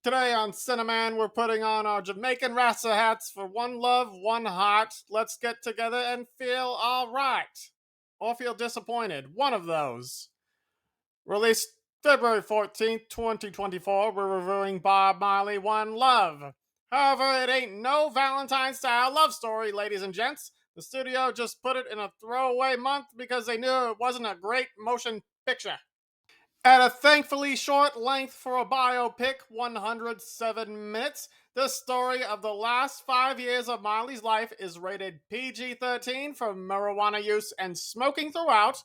Today on CineMan, we're putting on our Jamaican Rasta hats for one love, one heart. Let's get together and feel alright. Or feel disappointed. One of those. Released February 14th, 2024, we're reviewing Bob Marley, One Love. However, it ain't no Valentine-style love story, ladies and gents. The studio just put it in a throwaway month because they knew it wasn't a great motion picture. At a thankfully short length for a biopic, 107 minutes, the story of the last 5 years of Marley's life is rated PG-13 for marijuana use and smoking throughout.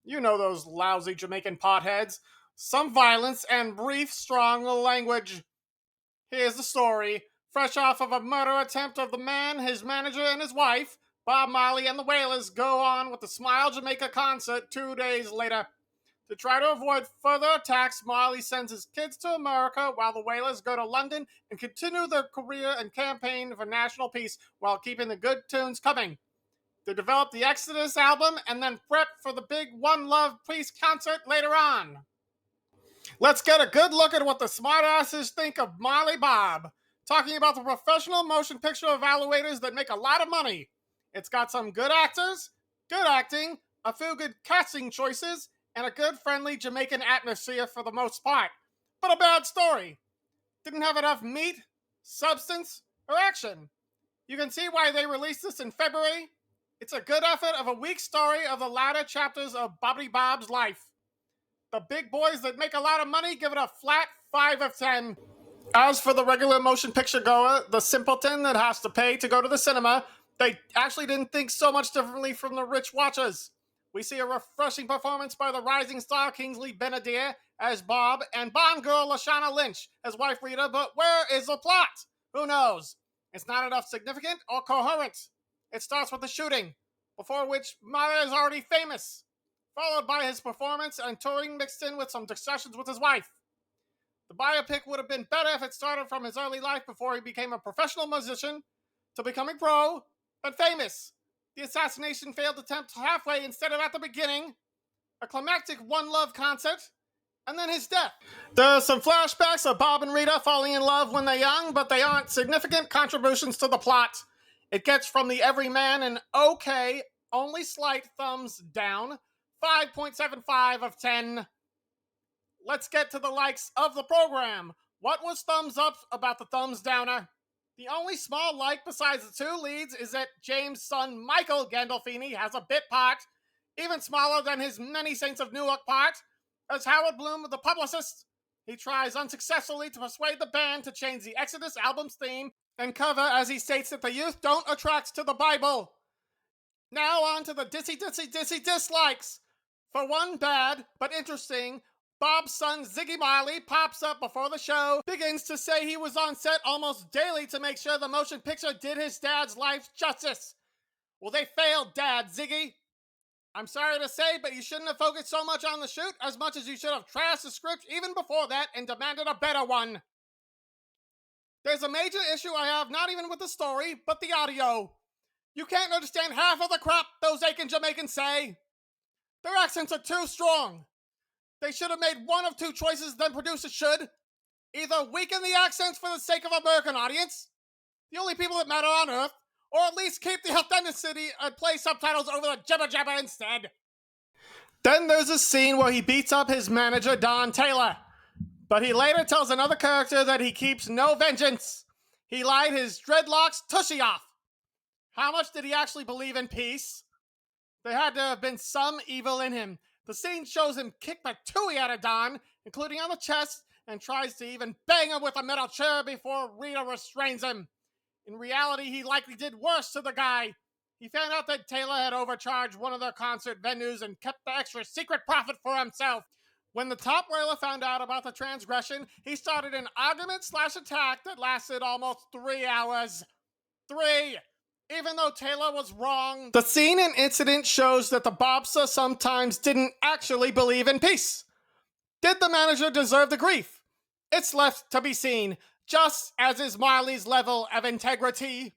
You know those lousy Jamaican potheads. Some violence and brief, strong language. Here's the story. Fresh off of a murder attempt of the man, his manager, and his wife, Bob Marley and the Wailers go on with the Smile Jamaica concert 2 days later. To try to avoid further attacks, Marley sends his kids to America while the Wailers go to London and continue their career and campaign for national peace while keeping the good tunes coming. They develop the Exodus album and then prep for the big One Love Peace concert later on. Let's get a good look at what the smartasses think of Marley Bob, talking about the professional motion picture evaluators that make a lot of money. It's got some good actors, good acting, a few good casting choices, and a good, friendly Jamaican atmosphere for the most part. But a bad story. Didn't have enough meat, substance, or action. You can see why they released this in February. It's a good effort of a weak story of the latter chapters of Bobby Bob's life. The big boys that make a lot of money give it a flat 5 of 10. As for the regular motion picture goer, the simpleton that has to pay to go to the cinema, they actually didn't think so much differently from the rich watchers. We see a refreshing performance by the rising star Kingsley Benadir as Bob and Bond girl Lashana Lynch as wife Rita, but where is the plot? Who knows? It's not enough significant or coherent. It starts with the shooting, before which Marley is already famous, followed by his performance and touring mixed in with some discussions with his wife. The biopic would have been better if it started from his early life before he became a professional musician, to becoming pro, but famous. The assassination failed attempt halfway instead of at the beginning, a climactic One Love concert, and then his death. There are some flashbacks of Bob and Rita falling in love when they're young, but they aren't significant contributions to the plot. It gets from the Everyman an okay, only slight thumbs down, 5.75 of 10. Let's get to the likes of the program. What was thumbs up about the thumbs downer? The only small like besides the two leads is that James' son Michael Gandolfini has a bit part, even smaller than his Many Saints of Newark part, as Howard Bloom, the publicist. He tries unsuccessfully to persuade the band to change the Exodus album's theme and cover as he states that the youth don't attract to the Bible. Now on to the dissy dislikes. For one bad, but interesting, Bob's son Ziggy Marley pops up before the show, begins to say he was on set almost daily to make sure the motion picture did his dad's life justice. Well, they failed, Dad, Ziggy. I'm sorry to say, but you shouldn't have focused so much on the shoot as much as you should have trashed the script even before that and demanded a better one. There's a major issue I have not even with the story, but the audio. You can't understand half of the crap those aching Jamaicans say. Their accents are too strong. They should have made one of two choices, then producers should. Either weaken the accents for the sake of American audience, the only people that matter on Earth, or at least keep the authenticity and play subtitles over the jibber jabber instead. Then there's a scene where he beats up his manager, Don Taylor. But he later tells another character that he keeps no vengeance. He lied his dreadlocks tushy off. How much did he actually believe in peace? There had to have been some evil in him. The scene shows him kick the tooey out of Don, including on the chest, and tries to even bang him with a metal chair before Rita restrains him. In reality, he likely did worse to the guy. He found out that Taylor had overcharged one of their concert venues and kept the extra secret profit for himself. When the top whaler found out about the transgression, he started an argument/attack that lasted almost 3 hours. 3! Even though Taylor was wrong, the scene and incident shows that the Bobster sometimes didn't actually believe in peace. Did the manager deserve the grief? It's left to be seen, just as is Marley's level of integrity.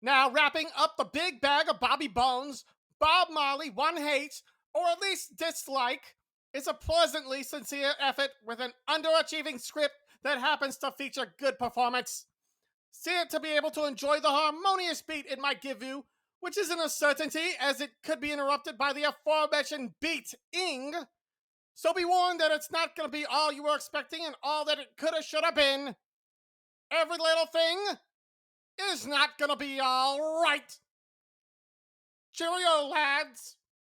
Now, wrapping up the big bag of Bobby Bones, Bob Marley, one hate, or at least dislike, is a pleasantly sincere effort with an underachieving script that happens to feature good performance. See it to be able to enjoy the harmonious beat it might give you, which isn't a certainty as it could be interrupted by the aforementioned beat-ing. So be warned that it's not going to be all you were expecting and all that it could have, should have been. Every little thing is not going to be all right. Cheerio, lads.